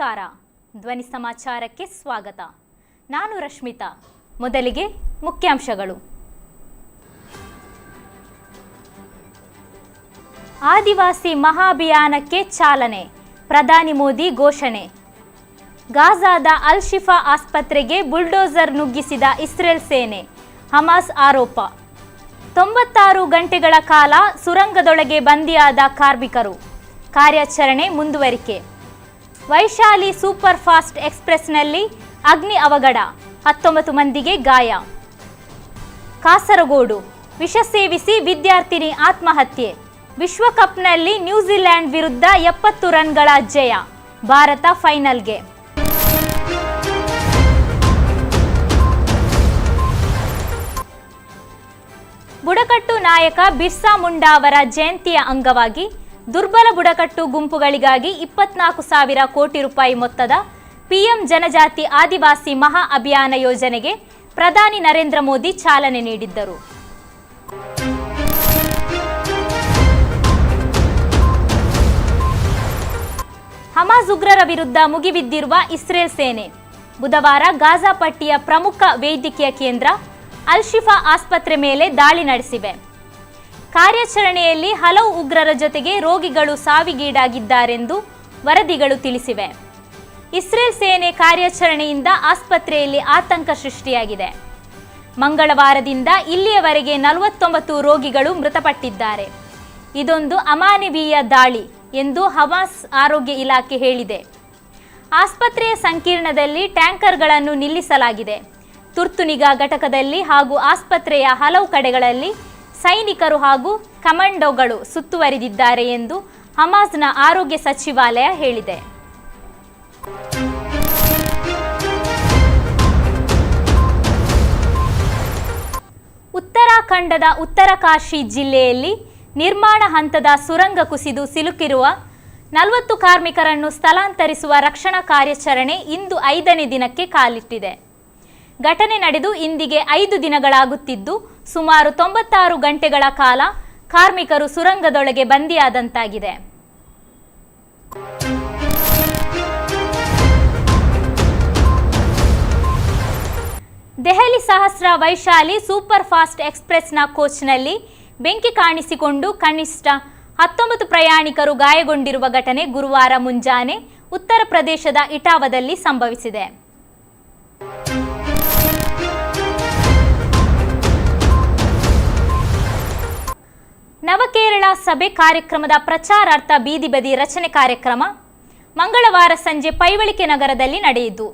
ನಮಸ್ಕಾರ. ಧ್ವನಿ ಸಮಾಚಾರಕ್ಕೆ ಸ್ವಾಗತ. ನಾನು ರಶ್ಮಿತಾ. ಮೊದಲಿಗೆ ಮುಖ್ಯಾಂಶಗಳು. ಆದಿವಾಸಿ ಮಹಾಭಿಯಾನಕ್ಕೆ ಚಾಲನೆ, ಪ್ರಧಾನಿ ಮೋದಿ ಘೋಷಣೆ. ಗಾಜಾದ ಅಲ್ ಶಿಫಾ ಆಸ್ಪತ್ರೆಗೆ ಬುಲ್ಡೋಸರ್ ನುಗ್ಗಿಸಿದ ಇಸ್ರೇಲ್ ಸೇನೆ, ಹಮಾಸ್ ಆರೋಪ. 96 ಗಂಟೆಗಳ ಕಾಲ ಸುರಂಗದೊಳಗೆ ಬಂದಿಯಾದ ಕಾರ್ಮಿಕರು, ಕಾರ್ಯಾಚರಣೆ ಮುಂದುವರಿಕೆ. ವೈಶಾಲಿ ಸೂಪರ್ ಫಾಸ್ಟ್ ಎಕ್ಸ್‌ಪ್ರೆಸ್‌ನಲ್ಲಿ ಅಗ್ನಿ ಅವಘಡ, 19 ಮಂದಿಗೆ ಗಾಯ. ಕಾಸರಗೋಡು, ವಿಷ ಸೇವಿಸಿ ವಿದ್ಯಾರ್ಥಿನಿ ಆತ್ಮಹತ್ಯೆ. ವಿಶ್ವಕಪ್‌ನಲ್ಲಿ ನ್ಯೂಜಿಲೆಂಡ್ ವಿರುದ್ಧ 70 ರನ್ಗಳ ಜಯ, ಭಾರತ ಫೈನಲ್ಗೆ. ಬುಡಕಟ್ಟು ನಾಯಕ ಬಿರ್ಸಾ ಮುಂಡಾ ಅವರ ಜಯಂತಿಯ ಅಂಗವಾಗಿ ದುರ್ಬಲ ಬುಡಕಟ್ಟು ಗುಂಪುಗಳಿಗಾಗಿ 24,000 ಕೋಟಿ ರೂಪಾಯಿ ಮೊತ್ತದ ಪಿಎಂ ಜನಜಾತಿ ಆದಿವಾಸಿ ಮಹಾ ಅಭಿಯಾನ ಯೋಜನೆಗೆ ಪ್ರಧಾನಿ ನರೇಂದ್ರ ಮೋದಿ ಚಾಲನೆ ನೀಡಿದ್ದರು. ಹಮಾಸ್ ಉಗ್ರರ ವಿರುದ್ಧ ಮುಗಿಬಿದ್ದಿರುವ ಇಸ್ರೇಲ್ ಸೇನೆ ಬುಧವಾರ ಗಾಜಾ ಪಟ್ಟಿಯ ಪ್ರಮುಖ ವೈದ್ಯಕೀಯ ಕೇಂದ್ರ ಅಲ್ ಶಿಫಾ ಆಸ್ಪತ್ರೆ ಮೇಲೆ ದಾಳಿ ನಡೆಸಿವೆ. ಕಾರ್ಯಾಚರಣೆಯಲ್ಲಿ ಹಲವು ಉಗ್ರರ ಜೊತೆಗೆ ರೋಗಿಗಳು ಸಾವಿಗೀಡಾಗಿದ್ದಾರೆಂದು ವರದಿಗಳು ತಿಳಿಸಿವೆ. ಇಸ್ರೇಲ್ ಸೇನೆ ಕಾರ್ಯಾಚರಣೆಯಿಂದ ಆಸ್ಪತ್ರೆಯಲ್ಲಿ ಆತಂಕ ಸೃಷ್ಟಿಯಾಗಿದೆ. ಮಂಗಳವಾರದಿಂದ ಇಲ್ಲಿಯವರೆಗೆ 49 ರೋಗಿಗಳು ಮೃತಪಟ್ಟಿದ್ದಾರೆ. ಇದೊಂದು ಅಮಾನವೀಯ ದಾಳಿ ಎಂದು ಹಮಾಸ್ ಆರೋಗ್ಯ ಇಲಾಖೆ ಹೇಳಿದೆ. ಆಸ್ಪತ್ರೆಯ ಸಂಕೀರ್ಣದಲ್ಲಿ ಟ್ಯಾಂಕರ್ಗಳನ್ನು ನಿಲ್ಲಿಸಲಾಗಿದೆ. ತುರ್ತು ನಿಗಾ ಘಟಕದಲ್ಲಿ ಹಾಗೂ ಆಸ್ಪತ್ರೆಯ ಹಲವು ಕಡೆಗಳಲ್ಲಿ ಸೈನಿಕರು ಹಾಗೂ ಕಮಾಂಡೋಗಳು ಸುತ್ತುವರಿದಿದ್ದಾರೆ ಎಂದು ಹಮಾಸ್ನ ಆರೋಗ್ಯ ಸಚಿವಾಲಯ ಹೇಳಿದೆ. ಉತ್ತರಾಖಂಡದ ಉತ್ತರಕಾಶಿ ಜಿಲ್ಲೆಯಲ್ಲಿ ನಿರ್ಮಾಣ ಹಂತದ ಸುರಂಗ ಕುಸಿದು ಸಿಲುಕಿರುವ 40 ಕಾರ್ಮಿಕರನ್ನು ಸ್ಥಳಾಂತರಿಸುವ ರಕ್ಷಣಾ ಕಾರ್ಯಾಚರಣೆ ಇಂದು 5ನೇ ದಿನಕ್ಕೆ ಕಾಲಿಟ್ಟಿದೆ. ಘಟನೆ ನಡೆದು ಇಂದಿಗೆ 5 ದಿನಗಳಾಗುತ್ತಿದ್ದು ಸುಮಾರು 96 ಗಂಟೆಗಳ ಕಾಲ ಕಾರ್ಮಿಕರು ಸುರಂಗದೊಳಗೆ ಬಂದಿಯಾದಂತಾಗಿದೆ. ದೆಹಲಿ ಸಹಸ್ರ ವೈಶಾಲಿ ಸೂಪರ್ ಫಾಸ್ಟ್ ಎಕ್ಸ್‌ಪ್ರೆಸ್‌ನ ಕೋಚ್ನಲ್ಲಿ ಬೆಂಕಿ ಕಾಣಿಸಿಕೊಂಡು ಕನಿಷ್ಠ 19 ಪ್ರಯಾಣಿಕರು ಗಾಯಗೊಂಡಿರುವ ಘಟನೆ ಗುರುವಾರ ಮುಂಜಾನೆ ಉತ್ತರ ಪ್ರದೇಶದ ಇಟಾವಾದಲ್ಲಿ ಸಂಭವಿಸಿದೆ. ನವಕೇರಳ ಸಭೆ ಕಾರ್ಯಕ್ರಮದ ಪ್ರಚಾರಾರ್ಥ ಬೀದಿ ಬದಿ ರಚನೆ ಕಾರ್ಯಕ್ರಮ ಮಂಗಳವಾರ ಸಂಜೆ ಪೈವಳಿಕೆ ನಗರದಲ್ಲಿ ನಡೆಯಿತು.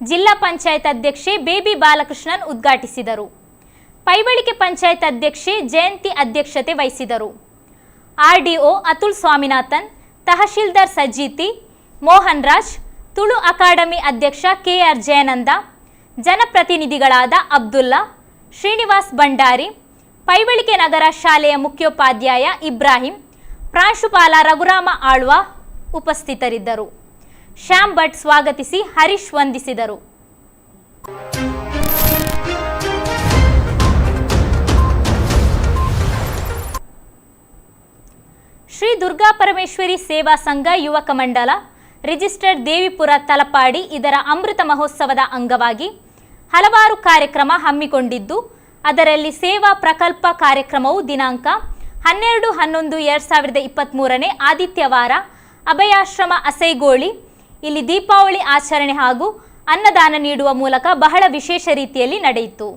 ಜಿಲ್ಲಾ ಪಂಚಾಯತ್ ಅಧ್ಯಕ್ಷೆ ಬೇಬಿ ಬಾಲಕೃಷ್ಣನ್ ಉದ್ಘಾಟಿಸಿದರು. ಪೈವಳಿಕೆ ಪಂಚಾಯತ್ ಅಧ್ಯಕ್ಷೆ ಜಯಂತಿ ಅಧ್ಯಕ್ಷತೆ ವಹಿಸಿದರು. ಆರ್ಡಿಒ ಅತುಲ್ ಸ್ವಾಮಿನಾಥನ್, ತಹಶೀಲ್ದಾರ್ ಸಜ್ಜಿತಿ ಮೋಹನ್ ರಾಜ್, ತುಳು ಅಕಾಡೆಮಿ ಅಧ್ಯಕ್ಷ ಕೆಆರ್ ಜಯನಂದ, ಜನಪ್ರತಿನಿಧಿಗಳಾದ ಅಬ್ದುಲ್ಲಾ, ಶ್ರೀನಿವಾಸ್ ಭಂಡಾರಿ, ಪೈವಳಿಕೆ ನಗರ ಶಾಲೆಯ ಮುಖ್ಯೋಪಾಧ್ಯಾಯ ಇಬ್ರಾಹಿಂ, ಪ್ರಾಂಶುಪಾಲ ರಘುರಾಮ ಆಳ್ವ ಉಪಸ್ಥಿತರಿದ್ದರು. ಶ್ಯಾಮ್ ಭಟ್ ಸ್ವಾಗತಿಸಿ ಹರೀಶ್ ವಂದಿಸಿದರು. ಶ್ರೀ ದುರ್ಗಾ ಪರಮೇಶ್ವರಿ ಸೇವಾ ಸಂಘ ಯುವಕ ಮಂಡಲ ರಿಜಿಸ್ಟರ್ಡ್ ದೇವಿಪುರ ತಲಪಾಡಿ ಇದರ ಅಮೃತ ಮಹೋತ್ಸವದ ಅಂಗವಾಗಿ ಹಲವಾರು ಕಾರ್ಯಕ್ರಮ ಹಮ್ಮಿಕೊಂಡಿದ್ದು, ಅದರಲ್ಲಿ ಸೇವಾ ಪ್ರಕಲ್ಪ ಕಾರ್ಯಕ್ರಮವು ದಿನಾಂಕ 12/11/2023 ಆದಿತ್ಯವಾರ ಅಭಯಾಶ್ರಮ ಅಸೈಗೋಳಿ ಇಲ್ಲಿ ದೀಪಾವಳಿ ಆಚರಣೆ ಹಾಗೂ ಅನ್ನದಾನ ನೀಡುವ ಮೂಲಕ ಬಹಳ ವಿಶೇಷ ರೀತಿಯಲ್ಲಿ ನಡೆಯಿತು.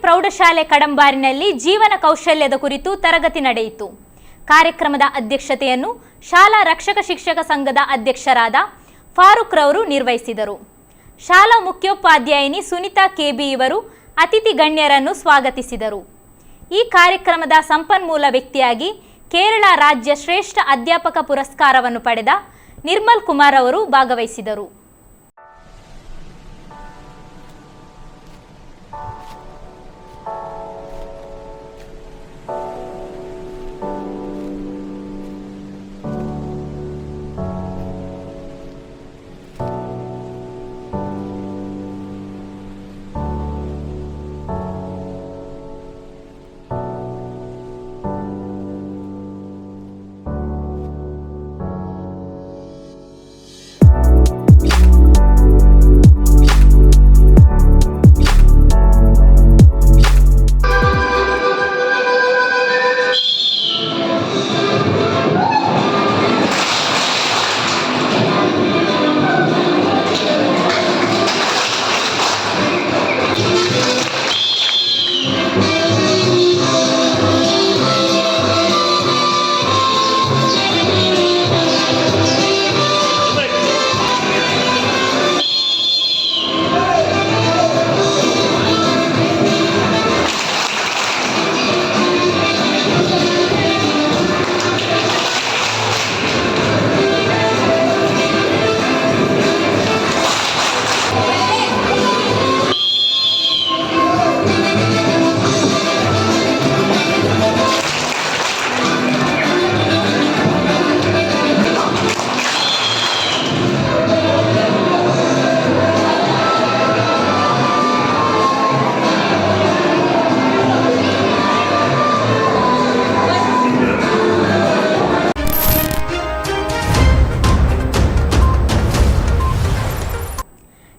ಪ್ರೌಢಶಾಲೆ ಕಡಂಬಾರಿನಲ್ಲಿ ಜೀವನ ಕೌಶಲ್ಯದ ಕುರಿತು ತರಗತಿ ನಡೆಯಿತು. ಕಾರ್ಯಕ್ರಮದ ಅಧ್ಯಕ್ಷತೆಯನ್ನು ಶಾಲಾ ರಕ್ಷಕ ಶಿಕ್ಷಕ ಸಂಘದ ಅಧ್ಯಕ್ಷರಾದ ಫಾರೂಕ್ ರವರು ನಿರ್ವಹಿಸಿದರು. ಶಾಲಾ ಮುಖ್ಯೋಪಾಧ್ಯಾಯಿನಿ ಸುನಿತಾ ಕೆಬಿ ಇವರು ಅತಿಥಿ ಗಣ್ಯರನ್ನು ಸ್ವಾಗತಿಸಿದರು. ಈ ಕಾರ್ಯಕ್ರಮದ ಸಂಪನ್ಮೂಲ ವ್ಯಕ್ತಿಯಾಗಿ ಕೇರಳ ರಾಜ್ಯ ಶ್ರೇಷ್ಠ ಅಧ್ಯಾಪಕ ಪುರಸ್ಕಾರವನ್ನು ಪಡೆದ ನಿರ್ಮಲ್ ಕುಮಾರ್ ಅವರು ಭಾಗವಹಿಸಿದರು.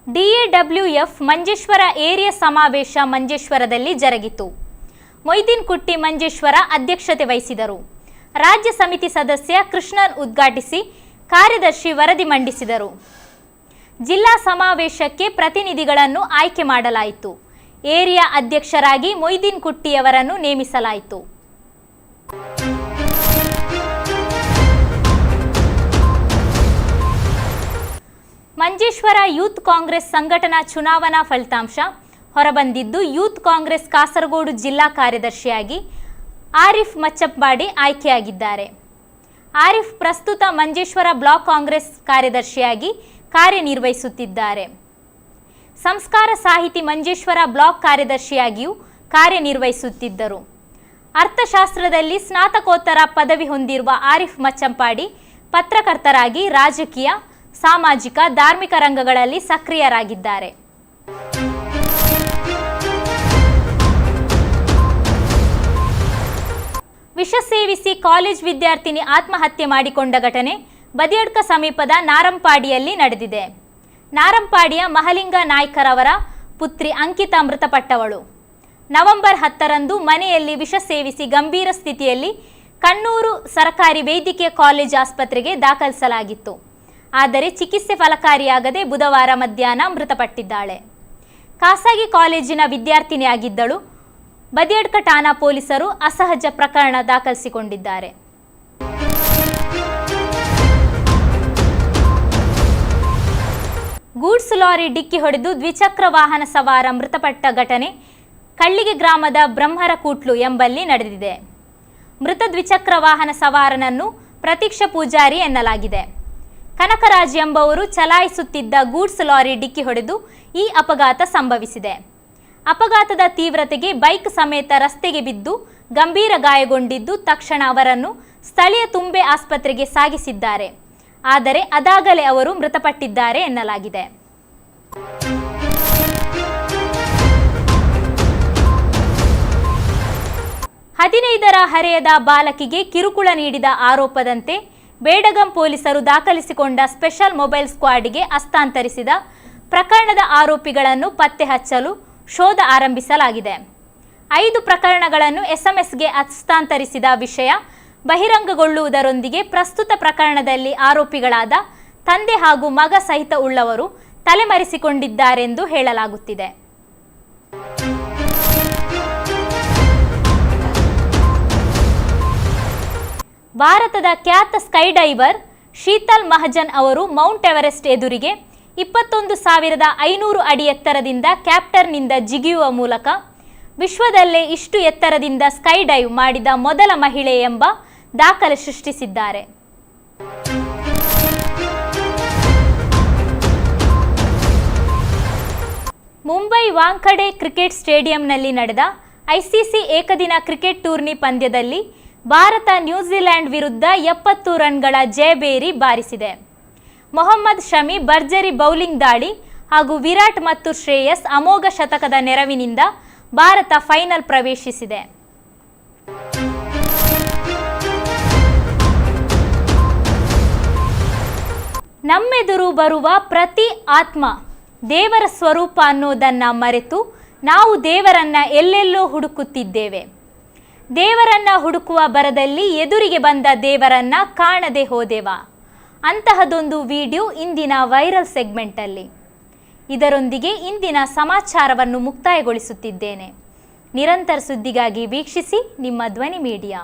DAWF ಮಂಜೇಶ್ವರ ಏರಿಯಾ ಸಮಾವೇಶ ಮಂಜೇಶ್ವರದಲ್ಲಿ ಜರುಗಿತು. ಮೊಯ್ದೀನ್ ಕುಟ್ಟಿ ಮಂಜೇಶ್ವರ ಅಧ್ಯಕ್ಷತೆ ವಹಿಸಿದರು. ರಾಜ್ಯ ಸಮಿತಿ ಸದಸ್ಯ ಕೃಷ್ಣನ್ ಉದ್ಘಾಟಿಸಿ ಕಾರ್ಯದರ್ಶಿ ವರದಿ ಮಂಡಿಸಿದರು. ಜಿಲ್ಲಾ ಸಮಾವೇಶಕ್ಕೆ ಪ್ರತಿನಿಧಿಗಳನ್ನು ಆಯ್ಕೆ ಮಾಡಲಾಯಿತು. ಏರಿಯಾ ಅಧ್ಯಕ್ಷರಾಗಿ ಮೊಯ್ದೀನ್ ಕುಟ್ಟಿಯವರನ್ನು ನೇಮಿಸಲಾಯಿತು. ಮಂಜೇಶ್ವರ ಯೂತ್ ಕಾಂಗ್ರೆಸ್ ಸಂಘಟನಾ ಚುನಾವಣಾ ಫಲಿತಾಂಶ ಹೊರಬಂದಿದ್ದು, ಯೂತ್ ಕಾಂಗ್ರೆಸ್ ಕಾಸರಗೋಡು ಜಿಲ್ಲಾ ಕಾರ್ಯದರ್ಶಿಯಾಗಿ ಆರಿಫ್ ಮಚ್ಚಪ್ಪಾಡಿ ಆಯ್ಕೆಯಾಗಿದ್ದಾರೆ. ಆರಿಫ್ ಪ್ರಸ್ತುತ ಮಂಜೇಶ್ವರ ಬ್ಲಾಕ್ ಕಾಂಗ್ರೆಸ್ ಕಾರ್ಯದರ್ಶಿಯಾಗಿ ಕಾರ್ಯನಿರ್ವಹಿಸುತ್ತಿದ್ದಾರೆ. ಸಂಸ್ಕಾರ ಸಾಹಿತಿ ಮಂಜೇಶ್ವರ ಬ್ಲಾಕ್ ಕಾರ್ಯದರ್ಶಿಯಾಗಿಯೂ ಕಾರ್ಯನಿರ್ವಹಿಸುತ್ತಿದ್ದರು. ಅರ್ಥಶಾಸ್ತ್ರದಲ್ಲಿ ಸ್ನಾತಕೋತ್ತರ ಪದವಿ ಹೊಂದಿರುವ ಆರಿಫ್ ಮಚ್ಚಂಪಾಡಿ ಪತ್ರಕರ್ತರಾಗಿ ರಾಜಕೀಯ, ಸಾಮಾಜಿಕ, ಧಾರ್ಮಿಕ ರಂಗಗಳಲ್ಲಿ ಸಕ್ರಿಯರಾಗಿದ್ದಾರೆ. ವಿಷ ಸೇವಿಸಿ ಕಾಲೇಜ್ ವಿದ್ಯಾರ್ಥಿನಿ ಆತ್ಮಹತ್ಯೆ ಮಾಡಿಕೊಂಡ ಘಟನೆ ಬದಿಯಡ್ಕ ಸಮೀಪದ ನಾರಂಪಾಡಿಯಲ್ಲಿ ನಡೆದಿದೆ. ನಾರಂಪಾಡಿಯ ಮಹಲಿಂಗ ನಾಯ್ಕರವರ ಪುತ್ರಿ ಅಂಕಿತಾ ಮೃತಪಟ್ಟವಳು. ನವೆಂಬರ್ 10ರಂದು ಮನೆಯಲ್ಲಿ ವಿಷ ಸೇವಿಸಿ ಗಂಭೀರ ಸ್ಥಿತಿಯಲ್ಲಿ ಕಣ್ಣೂರು ಸರ್ಕಾರಿ ವೈದ್ಯಕೀಯ ಕಾಲೇಜ್ ಆಸ್ಪತ್ರೆಗೆ ದಾಖಲಿಸಲಾಗಿತ್ತು. ಆದರೆ ಚಿಕಿತ್ಸೆ ಫಲಕಾರಿಯಾಗದೆ ಬುಧವಾರ ಮಧ್ಯಾಹ್ನ ಮೃತಪಟ್ಟಿದ್ದಾಳೆ. ಖಾಸಗಿ ಕಾಲೇಜಿನ ವಿದ್ಯಾರ್ಥಿನಿಯಾಗಿದ್ದಳು. ಬದಿಯಡ್ಕ ಠಾಣಾ ಪೊಲೀಸರು ಅಸಹಜ ಪ್ರಕರಣ ದಾಖಲಿಸಿಕೊಂಡಿದ್ದಾರೆ. ಗೂಡ್ಸ್ ಲಾರಿ ಡಿಕ್ಕಿ ಹೊಡೆದು ದ್ವಿಚಕ್ರ ವಾಹನ ಸವಾರ ಮೃತಪಟ್ಟ ಘಟನೆ ಕಳ್ಳಿಗೆ ಗ್ರಾಮದ ಬ್ರಹ್ಮರಕೂಟ್ಲು ಎಂಬಲ್ಲಿ ನಡೆದಿದೆ. ಮೃತ ದ್ವಿಚಕ್ರ ವಾಹನ ಸವಾರನನ್ನು ಪ್ರತೀಕ್ಷಾ ಪೂಜಾರಿ ಎನ್ನಲಾಗಿದೆ. ಕನಕರಾಜ್ ಎಂಬುವರು ಚಲಾಯಿಸುತ್ತಿದ್ದ ಗೂಡ್ಸ್ ಲಾರಿ ಡಿಕ್ಕಿ ಹೊಡೆದು ಈ ಅಪಘಾತ ಸಂಭವಿಸಿದೆ. ಅಪಘಾತದ ತೀವ್ರತೆಗೆ ಬೈಕ್ ಸಮೇತ ರಸ್ತೆಗೆ ಬಿದ್ದು ಗಂಭೀರ ಗಾಯಗೊಂಡಿದ್ದು, ತಕ್ಷಣ ಅವರನ್ನು ಸ್ಥಳೀಯ ತುಂಬೆ ಆಸ್ಪತ್ರೆಗೆ ಸಾಗಿಸಿದ್ದಾರೆ. ಆದರೆ ಅದಾಗಲೇ ಅವರು ಮೃತಪಟ್ಟಿದ್ದಾರೆ ಎನ್ನಲಾಗಿದೆ. ಹದಿನೈದರ ಹರೆಯದ ಬಾಲಕಿಗೆ ಕಿರುಕುಳ ನೀಡಿದ ಆರೋಪದಂತೆ ಬೇಡಗಂ ಪೊಲೀಸರು ದಾಖಲಿಸಿಕೊಂಡ ಸ್ಪೆಷಲ್ ಮೊಬೈಲ್ ಸ್ಕ್ವಾಡ್ಗೆ ಹಸ್ತಾಂತರಿಸಿದ ಪ್ರಕರಣದ ಆರೋಪಿಗಳನ್ನು ಪತ್ತೆ ಹಚ್ಚಲು ಶೋಧ ಆರಂಭಿಸಲಾಗಿದೆ. 5 ಪ್ರಕರಣಗಳನ್ನು ಎಸ್ಎಂಎಸ್ಗೆ ಹಸ್ತಾಂತರಿಸಿದ ವಿಷಯ ಬಹಿರಂಗಗೊಳ್ಳುವುದರೊಂದಿಗೆ ಪ್ರಸ್ತುತ ಪ್ರಕರಣದಲ್ಲಿ ಆರೋಪಿಗಳಾದ ತಂದೆ ಹಾಗೂ ಮಗ ಸಹಿತ ಉಳ್ಳವರು ತಲೆಮರೆಸಿಕೊಂಡಿದ್ದಾರೆಂದು ಹೇಳಲಾಗುತ್ತಿದೆ. ಭಾರತದ ಖ್ಯಾತ ಸ್ಕೈಡೈವರ್ ಶೀತಲ್ ಮಹಾಜನ್ ಅವರು ಮೌಂಟ್ ಎವರೆಸ್ಟ್ ಎದುರಿಗೆ 21,500 ಅಡಿ ಎತ್ತರದಿಂದ ಕ್ಯಾಪ್ಟರ್ನಿಂದ ಜಿಗಿಯುವ ಮೂಲಕ ವಿಶ್ವದಲ್ಲೇ ಇಷ್ಟು ಎತ್ತರದಿಂದ ಸ್ಕೈಡೈವ್ ಮಾಡಿದ ಮೊದಲ ಮಹಿಳೆ ಎಂಬ ದಾಖಲೆ ಸೃಷ್ಟಿಸಿದ್ದಾರೆ. ಮುಂಬೈ ವಾಂಖಡೆ ಕ್ರಿಕೆಟ್ ಸ್ಟೇಡಿಯಂನಲ್ಲಿ ನಡೆದ ಐಸಿಸಿ ಏಕದಿನ ಕ್ರಿಕೆಟ್ ಟೂರ್ನಿ ಪಂದ್ಯದಲ್ಲಿ ಭಾರತ ನ್ಯೂಜಿಲೆಂಡ್ ವಿರುದ್ಧ 70 ರನ್ಗಳ ಜಯಭೇರಿ ಬಾರಿಸಿದೆ. ಮೊಹಮ್ಮದ್ ಶಮಿ ಭರ್ಜರಿ ಬೌಲಿಂಗ್ ದಾಳಿ ಹಾಗೂ ವಿರಾಟ್ ಮತ್ತು ಶ್ರೇಯಸ್ ಅಮೋಘ ಶತಕದ ನೆರವಿನಿಂದ ಭಾರತ ಫೈನಲ್ ಪ್ರವೇಶಿಸಿದೆ. ನಮ್ಮೆದುರು ಬರುವ ಪ್ರತಿ ಆತ್ಮ ದೇವರ ಸ್ವರೂಪ ಅನ್ನೋದನ್ನು ಮರೆತು ನಾವು ದೇವರನ್ನ ಎಲ್ಲೆಲ್ಲೋ ಹುಡುಕುತ್ತಿದ್ದೇವೆ. ದೇವರನ್ನ ಹುಡುಕುವ ಬರದಲ್ಲಿ ಎದುರಿಗೆ ಬಂದ ದೇವರನ್ನ ಕಾಣದೆ ಹೋದೆವ. ಅಂತಹದೊಂದು ವಿಡಿಯೋ ಇಂದಿನ ವೈರಲ್ ಸೆಗ್ಮೆಂಟಲ್ಲಿ. ಇದರೊಂದಿಗೆ ಇಂದಿನ ಸಮಾಚಾರವನ್ನು ಮುಕ್ತಾಯಗೊಳಿಸುತ್ತಿದ್ದೇನೆ. ನಿರಂತರ ಸುದ್ದಿಗಾಗಿ ವೀಕ್ಷಿಸಿ ನಿಮ್ಮ ಧ್ವನಿ ಮೀಡಿಯಾ.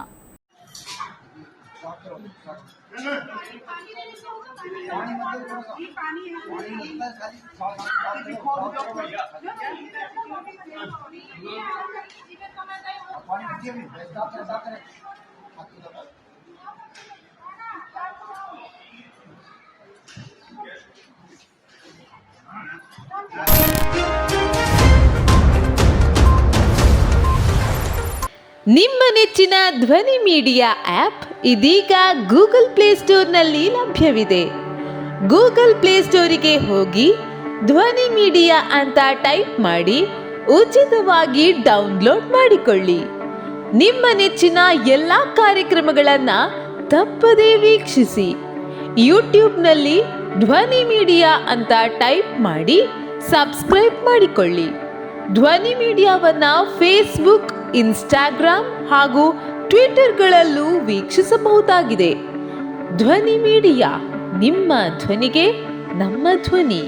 ನಿಮ್ಮ ನೆಚ್ಚಿನ ಧ್ವನಿ ಮೀಡಿಯಾ ಆ್ಯಪ್ ಇದೀಗ ಗೂಗಲ್ ಪ್ಲೇಸ್ಟೋರ್ನಲ್ಲಿ ಲಭ್ಯವಿದೆ. ಗೂಗಲ್ ಪ್ಲೇಸ್ಟೋರಿಗೆ ಹೋಗಿ ಧ್ವನಿ ಮೀಡಿಯಾ ಅಂತ ಟೈಪ್ ಮಾಡಿ ಉಚಿತವಾಗಿ ಡೌನ್ಲೋಡ್ ಮಾಡಿಕೊಳ್ಳಿ. ನಿಮ್ಮ ನೆಚ್ಚಿನ ಎಲ್ಲ ಕಾರ್ಯಕ್ರಮಗಳನ್ನು ತಪ್ಪದೇ ವೀಕ್ಷಿಸಿ. ಯೂಟ್ಯೂಬ್ನಲ್ಲಿ ಧ್ವನಿ ಮೀಡಿಯಾ ಅಂತ ಟೈಪ್ ಮಾಡಿ ಸಬ್ಸ್ಕ್ರೈಬ್ ಮಾಡಿಕೊಳ್ಳಿ. ಧ್ವನಿ ಮೀಡಿಯಾವನ್ನು ಫೇಸ್ಬುಕ್, ಇನ್ಸ್ಟಾಗ್ರಾಮ್ ಹಾಗೂ ಟ್ವಿಟರ್ಗಳಲ್ಲೂ ವೀಕ್ಷಿಸಬಹುದಾಗಿದೆ. ಧ್ವನಿ ಮೀಡಿಯಾ, ನಿಮ್ಮ ಧ್ವನಿಗೆ ನಮ್ಮ ಧ್ವನಿ.